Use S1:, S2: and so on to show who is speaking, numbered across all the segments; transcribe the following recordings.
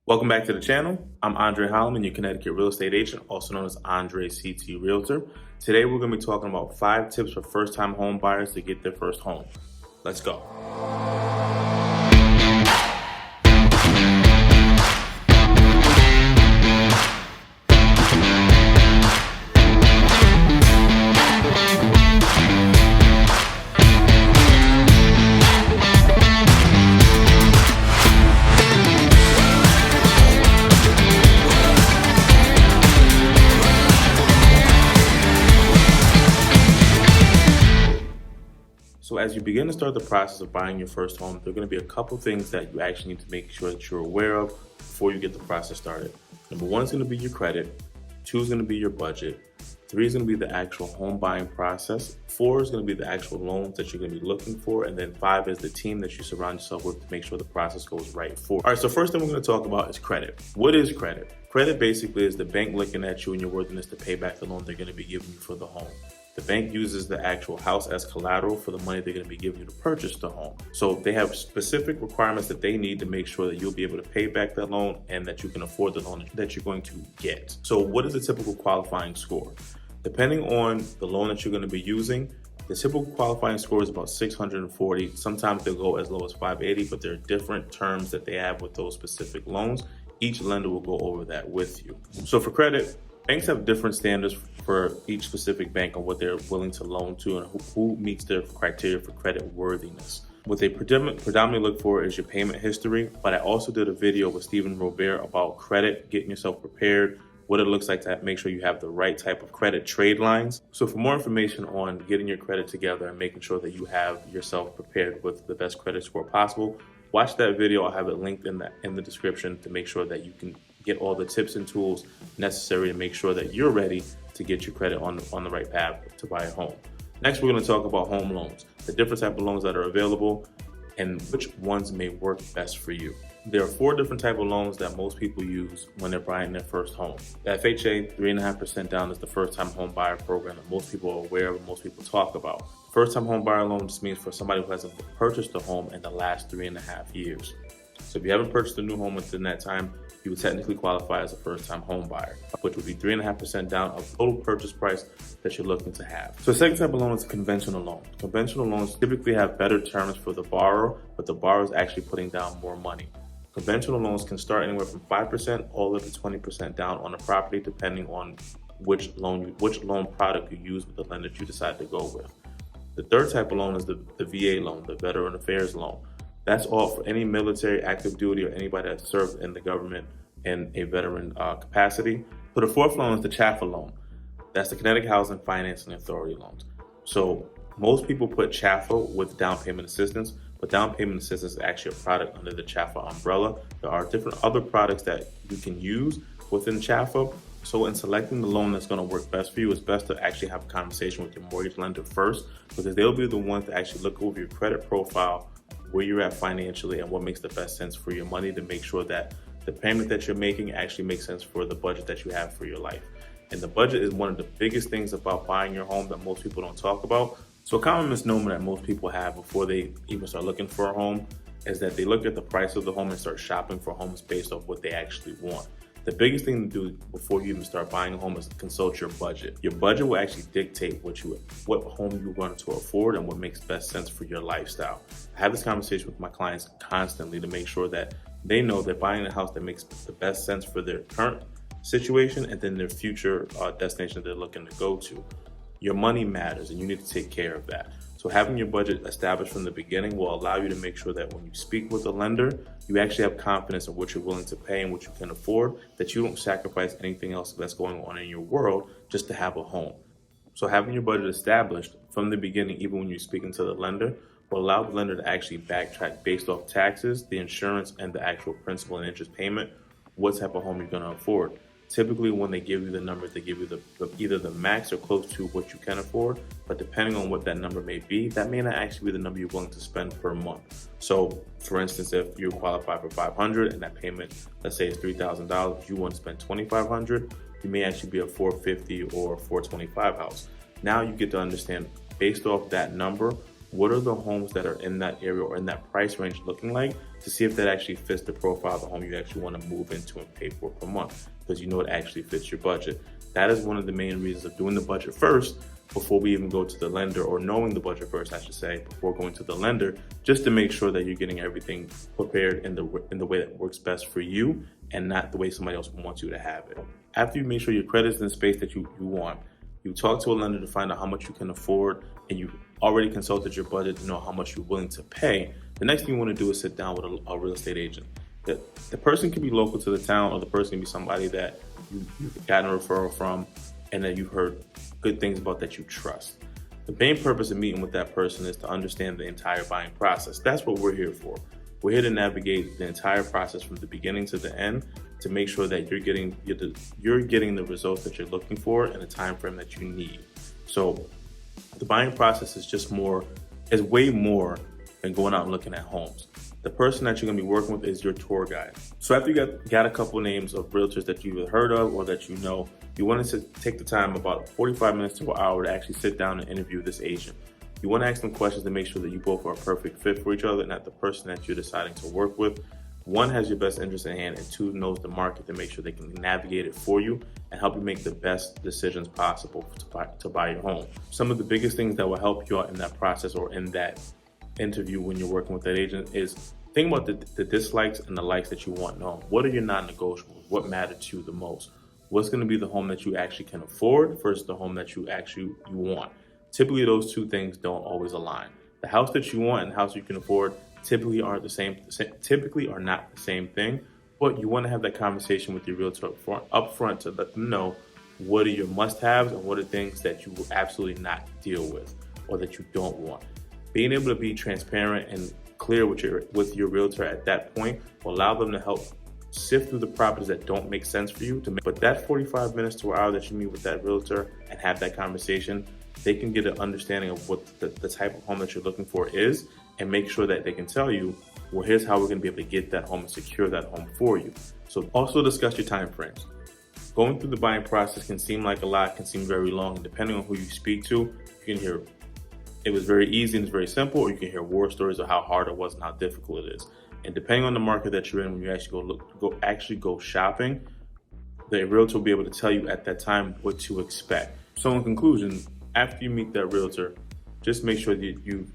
S1: Welcome back to the channel. I'm Andre Holloman, your Connecticut real estate agent, also known as Andre CT Realtor. Today we're going to be talking about 5 tips for first-time home buyers to get their first home. Let's go. So as you begin to start the process of buying your first home, there are going to be a couple things that you actually need to make sure that you're aware of before you get the process started. Number 1 is going to be your credit. 2 is going to be your budget. 3 is going to be the actual home buying process. 4 is going to be the actual loans that you're going to be looking for. And then 5 is the team that you surround yourself with to make sure the process goes right for. All right, so first thing we're going to talk about is credit. What is credit? Credit basically is the bank looking at you and your worthiness to pay back the loan they're going to be giving you for the home. The bank uses the actual house as collateral for the money they're going to be giving you to purchase the home. So they have specific requirements that they need to make sure that you'll be able to pay back that loan and that you can afford the loan that you're going to get. So what is a typical qualifying score? Depending on the loan that you're going to be using, the typical qualifying score is about 640. Sometimes they'll go as low as 580, but there are different terms that they have with those specific loans. Each lender will go over that with you. So for credit, banks have different standards for each specific bank on what they're willing to loan to and who meets their criteria for credit worthiness. What they predominantly look for is your payment history, but I also did a video with Stephen Robert about credit, getting yourself prepared, what it looks like to make sure you have the right type of credit trade lines. So for more information on getting your credit together and making sure that you have yourself prepared with the best credit score possible, watch that video. I'll have it linked in the description to make sure that you can get all the tips and tools necessary to make sure that you're ready to get your credit on the right path to buy a home. Next, we're going to talk about home loans, the different type of loans that are available and which ones may work best for you. There are 4 different type of loans that most people use when they're buying their first home. The FHA 3.5% down is the first time home buyer program that most people are aware of and most people talk about. First time home buyer loan just means for somebody who hasn't purchased a home in the last 3.5 years. So if you haven't purchased a new home within that time, you would technically qualify as a first-time home buyer, which would be 3.5% down of total purchase price that you're looking to have. So the second type of loan is a conventional loan. Conventional loans typically have better terms for the borrower, but the borrower is actually putting down more money. Conventional loans can start anywhere from 5% all the way to 20% down on a property, depending on which loan product you use with the lender that you decide to go with. The third type of loan is the VA loan, the Veteran Affairs loan. That's all for any military, active duty, or anybody that served in the government in a veteran capacity. So the fourth loan is the CHAFA loan. That's the Connecticut Housing Financing Authority loans. So most people put CHAFA with down payment assistance, but down payment assistance is actually a product under the CHAFA umbrella. There are different other products that you can use within CHAFA. So in selecting the loan that's going to work best for you, it's best to actually have a conversation with your mortgage lender first, because they'll be the ones to actually look over your credit profile, where you're at financially, and what makes the best sense for your money to make sure that the payment that you're making actually makes sense for the budget that you have for your life. And the budget is one of the biggest things about buying your home that most people don't talk about. So a common misnomer that most people have before they even start looking for a home is that they look at the price of the home and start shopping for homes based off what they actually want. The biggest thing to do before you even start buying a home is consult your budget. Your budget will actually dictate what home you want to afford and what makes best sense for your lifestyle. I have this conversation with my clients constantly to make sure that they know they're buying a house that makes the best sense for their current situation and then their future destination they're looking to go to. Your money matters and you need to take care of that. So having your budget established from the beginning will allow you to make sure that when you speak with a lender, you actually have confidence in what you're willing to pay and what you can afford, that you don't sacrifice anything else that's going on in your world just to have a home. So having your budget established from the beginning, even when you're speaking to the lender, will allow the lender to actually backtrack based off taxes, the insurance, and the actual principal and interest payment, what type of home you're going to afford. Typically, when they give you the numbers, they give you either the max or close to what you can afford. But depending on what that number may be, that may not actually be the number you're willing to spend per month. So, for instance, if you qualify for $500 and that payment, let's say, is $3,000, you want to spend $2,500, you may actually be a $450 or $425 house. Now you get to understand, based off that number, what are the homes that are in that area or in that price range looking like, to see if that actually fits the profile of the home you actually want to move into and pay for per month, because you know it actually fits your budget. That is one of the main reasons of doing the budget first before we even go to the lender, or knowing the budget first, I should say, before going to the lender, just to make sure that you're getting everything prepared in the way that works best for you and not the way somebody else wants you to have it. After you make sure your credit's in the space that you want, you talk to a lender to find out how much you can afford, and you already consulted your budget to know how much you're willing to pay. The next thing you want to do is sit down with a real estate agent. The person can be local to the town, or the person can be somebody that you've gotten a referral from and that you've heard good things about, that you trust. The main purpose of meeting with that person is to understand the entire buying process. That's what we're here for. We're here to navigate the entire process from the beginning to the end, to make sure that you're getting the results that you're looking for in the time frame that you need. So the buying process is way more than going out and looking at homes. The person that you're going to be working with is your tour guide. So after you got a couple names of realtors that you've heard of or that you know, you want to take the time, about 45 minutes to an hour, to actually sit down and interview this agent. You want to ask them questions to make sure that you both are a perfect fit for each other, and that the person that you're deciding to work with, one, has your best interest in hand, and two, knows the market to make sure they can navigate it for you and help you make the best decisions possible to buy your home. Some of the biggest things that will help you out in that process or in that interview when you're working with that agent is think about the dislikes and the likes that you want known. What are your non-negotiables? What matter to you the most? What's going to be the home that you actually can afford versus the home that you want? Typically, those two things don't always align. The house that you want and the house you can afford typically are not the same thing, but you want to have that conversation with your realtor up front to let them know what are your must-haves and what are things that you will absolutely not deal with or that you don't want. Being able to be transparent and clear with your realtor at that point will allow them to help sift through the properties that don't make sense for you. But that 45 minutes to an hour that you meet with that realtor and have that conversation, they can get an understanding of what the type of home that you're looking for is, and make sure that they can tell you, well, here's how we're going to be able to get that home and secure that home for you. So also discuss your time frames. Going through the buying process can seem like a lot, can seem very long, and depending on who you speak to, you can hear it was very easy and it's very simple, or you can hear war stories of how hard it was and how difficult it is. And depending on the market that you're in, when you actually go shopping, the realtor will be able to tell you at that time what to expect. So in conclusion, after you meet that realtor, just make sure that you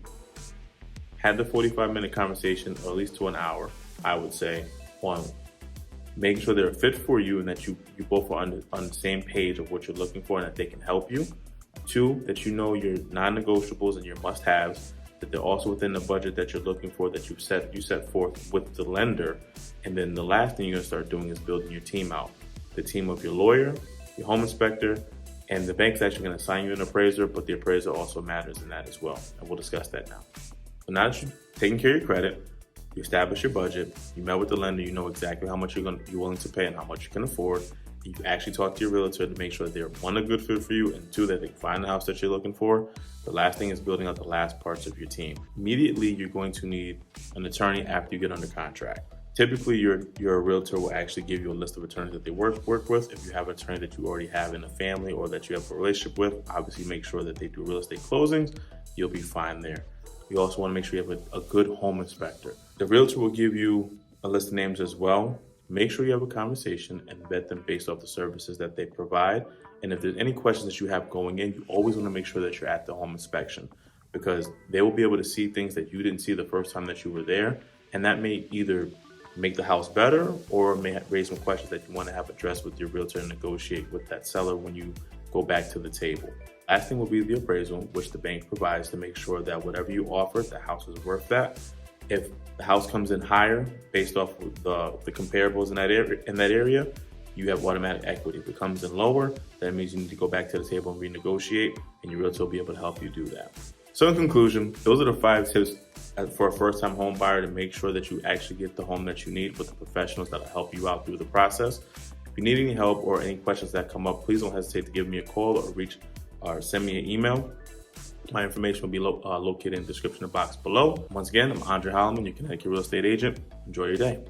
S1: had the 45-minute conversation, or at least to an hour, I would say, on making sure they're a fit for you and that you both are on the same page of what you're looking for and that they can help you. Two, that you know your non-negotiables and your must-haves, that they're also within the budget that you're looking for, that you set forth with the lender. And then the last thing you're going to start doing is building your team out. The team of your lawyer, your home inspector, and the bank's actually going to assign you an appraiser, but the appraiser also matters in that as well. And we'll discuss that now. So now that you've taken care of your credit, you establish your budget, you met with the lender, you know exactly how much you're willing to pay and how much you can afford. You actually talk to your realtor to make sure that they're, one, a good fit for you, and two, that they can find the house that you're looking for. The last thing is building out the last parts of your team. Immediately, you're going to need an attorney after you get under contract. Typically, your realtor will actually give you a list of attorneys that they work with. If you have an attorney that you already have in the family or that you have a relationship with, obviously make sure that they do real estate closings. You'll be fine there. You also want to make sure you have a good home inspector. The realtor will give you a list of names as well. Make sure you have a conversation and vet them based off the services that they provide. And if there's any questions that you have going in, you always want to make sure that you're at the home inspection, because they will be able to see things that you didn't see the first time that you were there. And that may either make the house better or may raise some questions that you want to have addressed with your realtor and negotiate with that seller when you go back to the table. Last thing will be the appraisal, which the bank provides to make sure that whatever you offer, the house is worth that. If the house comes in higher based off of the comparables in that area, you have automatic equity. If it comes in lower, that means you need to go back to the table and renegotiate, and your realtor will be able to help you do that. So in conclusion, those are the 5 tips for a first-time home buyer to make sure that you actually get the home that you need with the professionals that will help you out through the process. If you need any help or any questions that come up, please don't hesitate to give me a call or send me an email. My information will be located in the description box below. Once again, I'm Andre Holloman, your Connecticut real estate agent. Enjoy your day.